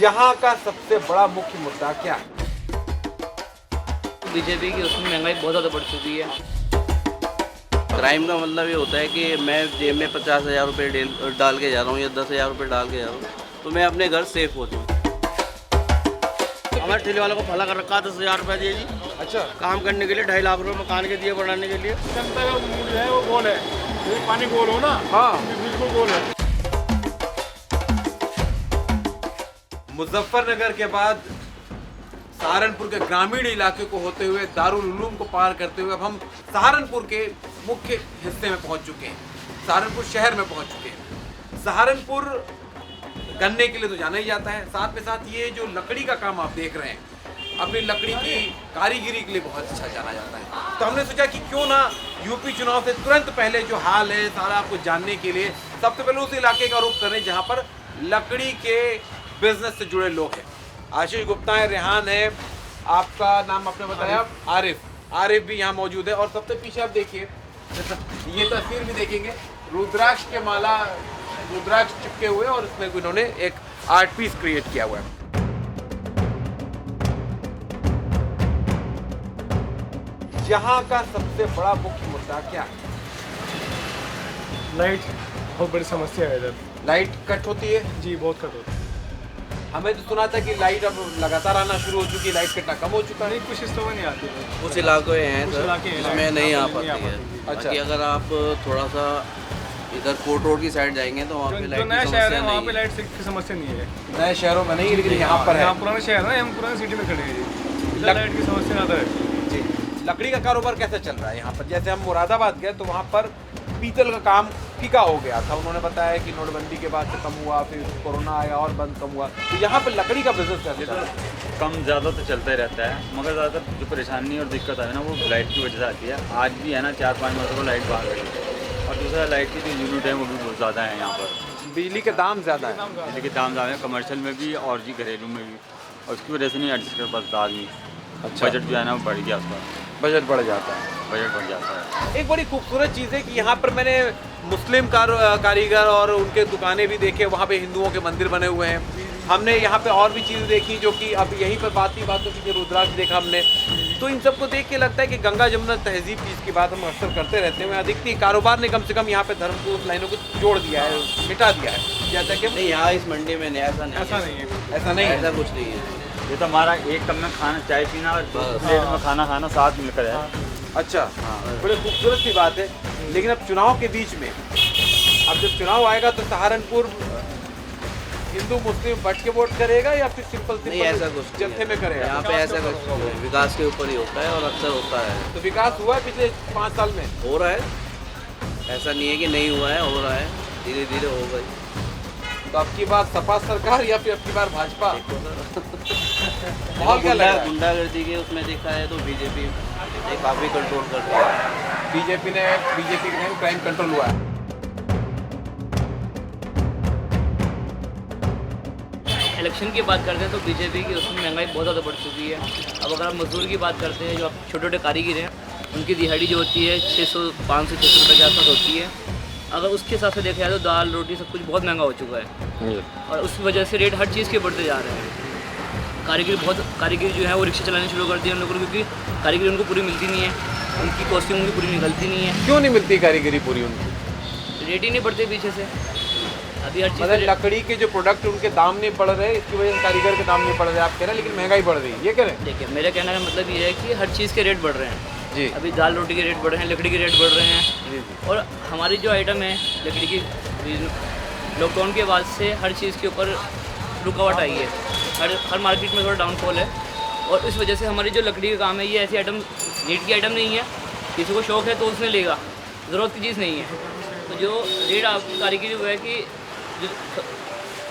यहाँ का सबसे बड़ा मुख्य मुद्दा क्या है? बीजेपी की उसमें महंगाई बहुत ज़्यादा बढ़ चुकी है। क्राइम का मतलब ये होता है कि मैं जेब में 50,000 रुपये डाल के जा रहा हूँ या 10,000 रुपये डाल के जा रहा हूँ तो मैं अपने घर सेफ हो जाऊँ। हमारे ठेले वालों को भला कर रखा 10,000 रुपये दिए जी। अच्छा, काम करने के लिए 2.5 लाख रुपये मकान के दिए बनाने के लिए। जनता का मूड है वो गोल है, ये पानी गोल हो ना, हाँ। ये बिल्कुल गोल है। मुजफ्फरनगर के बाद सहारनपुर के ग्रामीण इलाके को होते हुए दारुल उलूम को पार करते हुए अब हम सहारनपुर के मुख्य हिस्से में पहुंच चुके हैं। सहारनपुर शहर में पहुंच चुके हैं। सहारनपुर गन्ने के लिए तो जाना ही जाता है, साथ में साथ ये जो लकड़ी का काम आप देख रहे हैं, अपनी लकड़ी की कारीगरी के लिए बहुत अच्छा जाना जाता है। तो हमने सोचा कि क्यों ना यूपी चुनाव से तुरंत पहले जो हाल है सारा आपको जानने के लिए सबसे पहले उस इलाके का रुख करें जहाँ पर लकड़ी के बिजनेस से जुड़े लोग हैं। आशीष गुप्ता है, रेहान है, आपका नाम आपने बताया आरिफ भी यहाँ मौजूद है। और सबसे पीछे आप देखिए, ये तस्वीर भी देखेंगे, रुद्राक्ष के माला, रुद्राक्ष चिपके हुए और इसमें इन्होंने एक आर्ट पीस क्रिएट किया हुआ है। यहाँ का सबसे बड़ा मुख्य मुद्दा क्या है? लाइट बहुत बड़ी समस्या है इधर। लाइट कट होती है जी, बहुत कट होता है। हमें तो सुना था कि लाइट अब लगातार आना शुरू हो चुकी है, लाइट कटना कम हो चुका है। नहीं, कुछ हिस्सों में नहीं आती है। कुछ इलाके हैं कुछ सर इलाके हैं, जिसमें नहीं आ नहीं पाती आ है। पाती। अच्छा। बाकी अगर आप थोड़ा सा इधर कोर्ट रोड की साइड जाएंगे तो वहाँ पे जो लाइट नया की शहर है समस्या वहाँ नहीं पे है। लाइट की समस्या नहीं है। नए शहरों में नहीं, लेकिन यहाँ पर है। यहाँ पुराना शहर है, हम पुरानी सिटी में खड़े हैं जी। इधर लाइट की समस्या ज़्यादा है जी। लकड़ी का कारोबार कैसे चल रहा है यहाँ पर? जैसे हम मुरादाबाद गए तो वहाँ पर पीतल का काम फीका हो गया था। उन्होंने बताया कि नोटबंदी के बाद से कम हुआ, फिर कोरोना आया और बंद कम हुआ। तो यहाँ पर लकड़ी का बिजनेस कैसे चल रहा है? कम ज़्यादा तो चलता ही रहता है, मगर ज़्यादातर जो परेशानी और दिक्कत है ना वो लाइट की वजह से आती है। आज भी है ना 4-5 मरतबा लाइट भाग रही है। और दूसरा लाइट की जो यूनिट है वो भी बहुत ज़्यादा है यहाँ पर। बिजली के दाम ज़्यादा है। बिजली के दाम ज़्यादा है, कमर्शियल में भी और जी घरेलू में भी, और उसकी वजह से नहीं एडजस्ट कर पाता आदमी। अच्छा। बजट जो है ना वो बढ़ गया उसका, बजट बढ़ जाता है। बजट बढ़ जाता है। एक बड़ी खूबसूरत चीज़ है कि यहाँ पर मैंने मुस्लिम कारीगर और उनके दुकानें भी देखे, वहाँ पे हिंदुओं के मंदिर बने हुए हैं। हमने यहाँ पे और भी चीज़ देखी जो कि अब यहीं पर बातों की रुद्राक्ष देखा हमने। तो इन सबको देख के लगता है कि गंगा जमुना तहजीब की इसकी बात हम अक्सर करते रहते हैं। अधिकतर कारोबार ने कम से कम यहाँ पे धर्म को, उस लाइनों को जोड़ दिया है, मिटा दिया है। जैसा कि नहीं, यहाँ इस मंडी में नहीं, ऐसा नहीं ऐसा नहीं है। ऐसा नहीं है। ऐसा कुछ नहीं है। ये तो हमारा एक कप में खाना, चाय पीना और प्लेट में खाना खाना साथ मिलकर है। अच्छा, बड़े खूबसूरत सी बात है। लेकिन अब चुनाव के बीच में, अब जब चुनाव आएगा तो सहारनपुर हिंदू मुस्लिम बट के वोट करेगा या फिर सिंपल नहीं, ऐसा कुछ नहीं जत्थे है। में करेगा? यहाँ पे ऐसा कुछ नहीं है। विकास के ऊपर ही होता है और अक्सर होता है। तो विकास हुआ है पिछले 5 साल में? हो रहा है, ऐसा नहीं है कि नहीं हुआ है, हो रहा है, धीरे धीरे होगा ही। तो अब की बार सपा सरकार या फिर अब की बार भाजपा? माहौल क्या लग रहा है? गुंडागर्दी के उसमें देखा है तो बीजेपी ने काफ़ी कंट्रोल कर दिया है। बीजेपी के क्राइम कंट्रोल हुआ है। इलेक्शन की बात करते हैं तो बीजेपी की उसमें महंगाई बहुत ज़्यादा बढ़ चुकी है। अब अगर आप मजदूर की बात करते हैं, जो आप छोटे छोटे कारीगर हैं, उनकी दिहाड़ी जो होती है 500-600 रुपये के आसपास होती है। अगर उसके हिसाब से देखा जाए तो दाल रोटी सब कुछ बहुत महंगा हो चुका है और उसकी वजह से रेट हर चीज़ के बढ़ते जा रहे हैं। कारीगर जो है वो रिक्शा चलाने शुरू कर दिए उन लोगों को, क्योंकि कारीगरी उनको पूरी मिलती नहीं है, उनकी कॉस्टिंग उनकी पूरी निकलती नहीं है। क्यों नहीं मिलती कारीगरी पूरी उनकी? रेट ही नहीं बढ़ते पीछे से। अभी हर मतलब चीज़ लकड़ी के जो प्रोडक्ट उनके दाम नहीं बढ़ रहे, इसकी वजह से कारीगर के दाम नहीं बढ़ रहे, आप कह रहे हैं, लेकिन महंगाई बढ़ रही है, ये कह रहे हैं? देखिए, मेरे कहने का मतलब ये है कि हर चीज़ के रेट बढ़ रहे हैं। जी अभी दाल रोटी के रेट बढ़ रहे हैं, लकड़ी के रेट बढ़ रहे हैं। और हमारी जो आइटम है लकड़ी की, लॉकडाउन के बाद से हर चीज़ के ऊपर रुकावट आई है। हर मार्केट में थोड़ा डाउनफॉल है और इस वजह से हमारी जो लकड़ी का काम है, ये ऐसी आइटम, नीड की आइटम नहीं है। किसी को शौक है तो उसने लेगा, ज़रूरत की चीज़ नहीं है। तो जो रेट आपकी कारीगरी हुआ है कि जो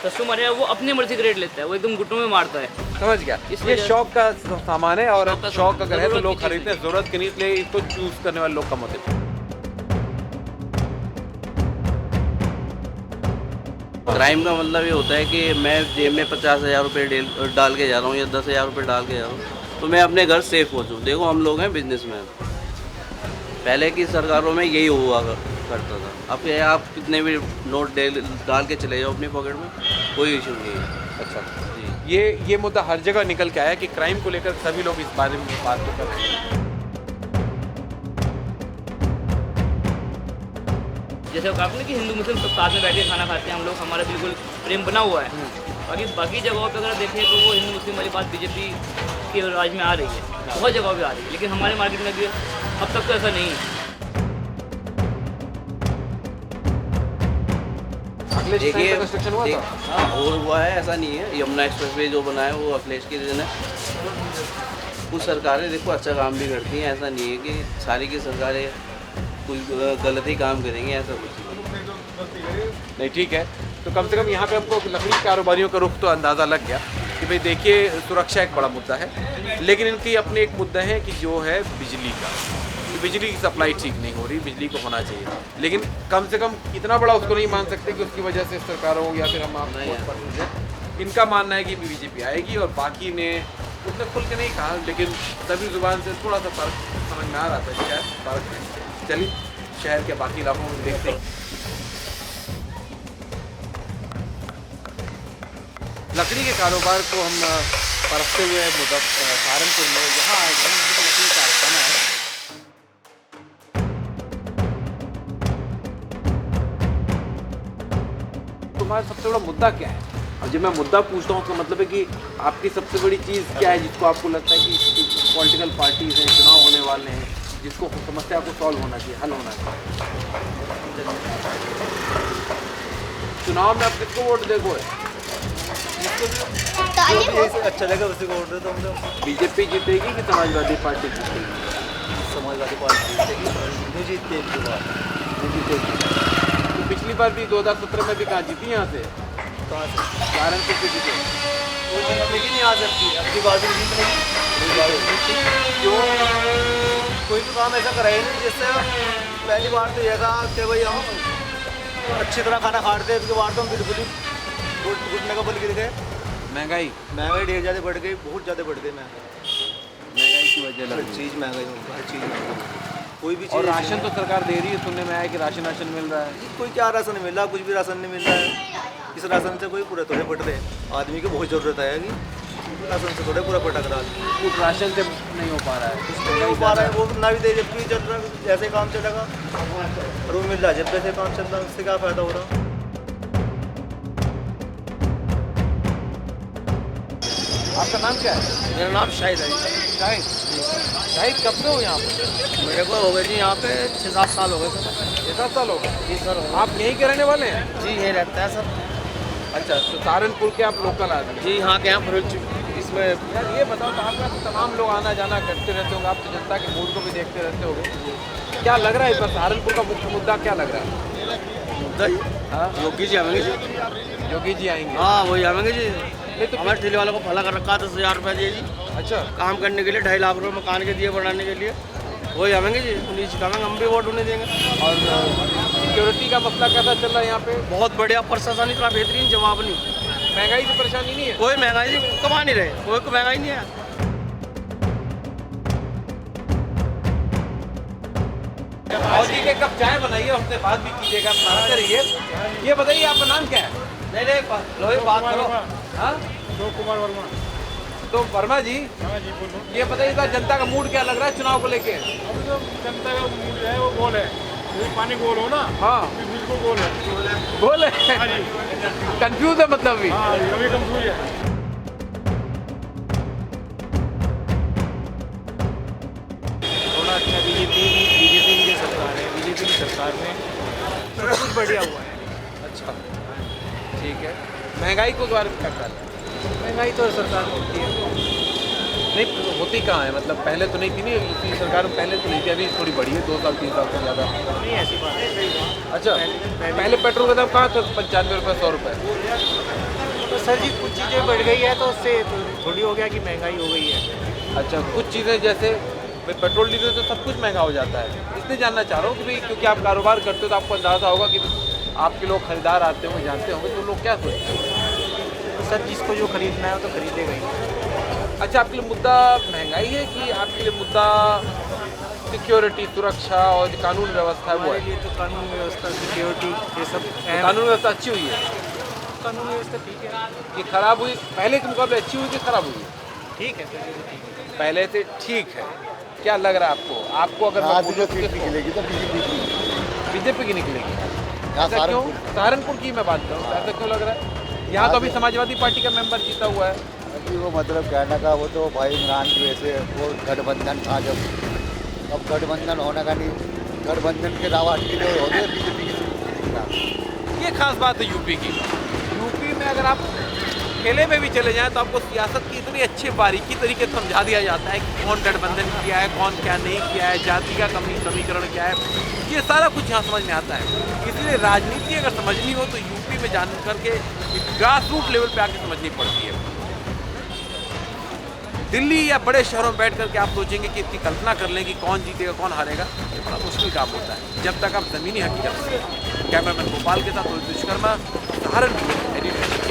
कस्टमर है वो अपनी मर्जी का रेट लेता है, वो एकदम घुटनों में मारता है। समझ गया। इस ये वजह- शौक का सामान है और शौक का शौक सामान, अगर है तो ज़रूरत लोग की चीज़ खरीदते हैं, जरूरत के नहीं, इसलिए इसको चूज करने वाले लोग कम होते हैं। क्राइम का मतलब ये होता है कि मैं जेब में 50,000 रुपये डाल के जा रहा हूँ या 10,000 रुपये डाल के जा रहा हूँ तो मैं अपने घर सेफ हो जाऊँ। देखो, हम लोग हैं बिजनेसमैन, पहले की सरकारों में यही हुआ करता था। अब ये आप कितने भी नोट डाल के चले जाओ अपनी पॉकेट में, कोई इशू नहीं है। अच्छा, जी। ये मुद्दा हर जगह निकल के आया कि क्राइम को लेकर सभी लोग इस बारे में बात तो कर रहे हैं। जैसे आपने कि हिंदू मुस्लिम सब साथ में बैठ के खाना खाते हैं हम लोग, हमारा बिल्कुल प्रेम बना हुआ है। बाकी जगहों पे अगर देखें तो वो हिंदू मुस्लिम वाली बात बीजेपी के राज में आ रही है, बहुत जगहों पे आ रही है, लेकिन हमारे मार्केट में भी अब तक तो ऐसा नहीं है। देखिए कंस्ट्रक्शन हुआ था और हुआ है, ऐसा नहीं है। यमुना एक्सप्रेसवे जो बना है वो अखिलेश की रीजन है। कुछ सरकारें देखो अच्छा काम भी करती हैं, ऐसा नहीं है कि सारी की सरकारें कुछ गलत ही काम करेंगे, ऐसा कुछ नहीं। ठीक है, तो कम से कम यहाँ पे हमको लकड़ी कारोबारियों का रुख तो अंदाज़ा लग गया कि भाई देखिए सुरक्षा एक बड़ा मुद्दा है, लेकिन इनकी अपने एक मुद्दा है कि जो है बिजली का, बिजली की सप्लाई ठीक नहीं हो रही, बिजली को होना चाहिए, लेकिन कम से कम इतना बड़ा उसको नहीं मान सकते कि उसकी वजह से सरकारों या फिर हम आप इनका मानना है कि बीजेपी आएगी, और बाकी ने उतने खुल के नहीं कहा, लेकिन सभी जुबान से थोड़ा सा फर्क समझ में आ रहा था, शायद फर्क है। चलिए शहर के बाकी इलाकों में देखते हैं। लकड़ी के कारोबार को हम परखते हुए सहारनपुर में यहाँ आए हैं, लकड़ी कारखाना है। तुम्हारा सबसे बड़ा मुद्दा क्या है? और जब मैं मुद्दा पूछता हूँ उसका मतलब है कि आपकी सबसे बड़ी चीज़ क्या है जिसको आपको लगता है कि पॉलिटिकल पार्टीज हैं, चुनाव होने वाले हैं, जिसको समस्या को सॉल्व होना चाहिए, हल होना चाहिए। चुनाव में आप किसको वोट दोगे? अच्छा लगा उसी को वोट देता हूँ। तो बीजेपी जीतेगी कि समाजवादी पार्टी जीतेगी? समाजवादी पार्टी जीतेगी, नहीं जीतती एक बार, नहीं जीतेगी। तो पिछली बार भी 2017 में भी कहाँ जीती यहाँ से? कहाँ से? सहारनपुर से जीते। लेकिन यहाँ से अपनी बार भी जीत नहीं, क्यों? कोई भी काम ऐसा कराए नहीं जिससे पहली बार तो ये कहा कि भाई हम अच्छी तरह खाना खाते हैं, इसके बाद तो हम बिल्कुल ही घुटने का बल गिर गए। महंगाई ढेर ज़्यादा बढ़ गई, बहुत ज़्यादा बढ़ गई महंगाई की वजह हर लग रही चीज़ महंगाई हो गई, हर चीज़ महंगाई, कोई भी है। और चीज़ राशन तो सरकार दे रही है, सुनने में आया कि राशन मिल रहा है। कोई क्या राशन मिल रहा, कुछ भी राशन नहीं मिल रहा है। इस राशन से कोई पूरे थोड़े पट रहे, आदमी की बहुत ज़रूरत है कि राशन से थोड़े पूरा पटा करा, कुछ राशन से नहीं हो पा रहा है, कुछ नहीं हो पा रहा है। वो ना भी दे जबकि चल रहा है, जैसे काम चलेगा और वो मिल रहा है, जब जैसे काम चल रहा है उससे क्या फ़ायदा हो रहा। आपका नाम क्या है? मेरा नाम शाहिद है। शाहिद कब से हो यहाँ पर? मेरे को हो गए जी यहाँ पे 6-7 साल हो गए सर। 6-7 साल हो गए? जी सर। आप यहीं के रहने वाले हैं? जी यही रहता है सर। अच्छा, तो सहारनपुर के आप लोकल आदमी? जी यहाँ के यहाँ फरोज इसमें। यार ये बताओ, तो आपका तमाम लोग आना जाना करते रहते होंगे, आप तो जनता के मूड को भी देखते रहते होंगे, क्या लग रहा है इस बार सहारनपुर का मुख्य मुद्दा क्या लग रहा है? मुद्दा ही हाँ, योगी जी आएंगे जी। योगी जी आएंगे? हाँ वही आएंगे जी। नहीं तो हमारे ठेले वालों को भला कर रखा 10,000 रुपये दिए जी अच्छा, काम करने के लिए, 2.5 लाख रुपये मकान के दिए बनाने के लिए, वही आएंगे जी। उन्हीं चिकाएंगे, हम भी वोट उन्हें देंगे। और सिक्योरिटी का मसला कैसा चल रहा है यहाँ पे? बहुत बढ़िया, प्रशासन इतना बेहतरीन, जवाब नहीं। महंगाई की परेशानी नहीं है? कोई महंगाई नहीं, कमा नहीं रहे, कोई महंगाई नहीं है। मोदी के कप चाय बनाइए, हमसे बात भी कीजिएगा, बात करिए। ये बताइए आपका नाम क्या है? नहीं लो बात करो। हाँ, कुमार वर्मा। तो वर्मा जी, हाँ जी बोलो। ये बताइए इस बार जनता का मूड क्या लग रहा है चुनाव को लेके? अब जो जनता का मूड है वो गोल है, यदि पानी गोल हो ना, हाँ, बिल्कुल गोल है। बोले कंफ्यूज है मतलब भी। हाँ अभी कंफ्यूज है। थोड़ा अच्छा बीजेपी की जो सरकार है, बीजेपी की सरकार में थोड़ा कुछ बढ़िया हुआ है। अच्छा, ठीक है। महंगाई को द्वारा क्या कर रहा है? महंगाई तो सरकार होती है, नहीं होती कहाँ है, मतलब पहले तो नहीं थी, नहीं इसी सरकार में पहले तो नहीं थी, अभी थोड़ी बढ़ी है 2 साल 3 साल से ज़्यादा। नहीं ऐसी बात है। अच्छा, पहले पेट्रोल का दाम कहाँ था? 95 रुपये 100 रुपये। तो सर जी कुछ चीज़ें बढ़ गई है तो उससे थोड़ी हो गया कि महंगाई हो गई है। अच्छा, कुछ चीज़ें जैसे भाई पेट्रोल डीजल तो सब कुछ महंगा हो जाता है, इसलिए जानना चाह रहा हूँ कि भाई क्योंकि आप कारोबार करते हो तो आपको अंदाज़ा होगा कि आपके लोग खरीदार आते होंगे, जानते होंगे, तो लोग क्या सोचते हैं? तो सर जिसको जो खरीदना है वो तो खरीदेगा ही। अच्छा, आपके लिए मुद्दा महंगाई है कि आपके लिए मुद्दा सिक्योरिटी, सुरक्षा और जो कानून व्यवस्था है वो हमारे है? लिए तो कानून व्यवस्था, सिक्योरिटी, ये सब तो कानून व्यवस्था अच्छी हुई है? कानून व्यवस्था ठीक है। ये खराब हुई, पहले के मुकाबले अच्छी हुई कि खराब हुई? ठीक है, पहले तो ठीक है। पहले से ठीक है। क्या लग रहा है आपको? आपको अगर यहाँ से जो सीट निकलेगी तो बीजेपी की। बीजेपी की निकलेगी? यहाँ ऐसा क्यों? सहारनपुर सहारनपुर की मैं बात करूँ, ऐसा क्यों लग रहा है? यहाँ तो अभी समाजवादी पार्टी का मेंबर जीता हुआ है। अभी वो मतलब कहने का वो तो भाई इमरान की वजह से वो गठबंधन था जब, अब गठबंधन होने का नहीं, गठबंधन के अलावा हटके जो हो गए बीजेपी की सीट। ये खास बात है यूपी की। यूपी में अगर आप खेले में भी चले जाएं तो आपको सियासत की इतनी अच्छी बारीकी तरीके से समझा दिया जाता है कि कौन गठबंधन किया है, कौन क्या नहीं किया है, जाति का समीकरण क्या है, ये सारा कुछ यहाँ समझ में आता है। इसलिए राजनीति अगर समझनी हो तो यूपी में जान करके ग्रास रूट लेवल पे आके समझनी पड़ती है। दिल्ली या बड़े शहरों में बैठ करके आप सोचेंगे कि इतनी कल्पना कर लें कि कौन जीतेगा कौन हारेगा, ये बड़ा मुश्किल काम होता है जब तक आप ज़मीनी हकीकत से। कैमरामैन गोपाल के साथ रोहित विश्वकर्मा, सहारनपुर, एडिटर।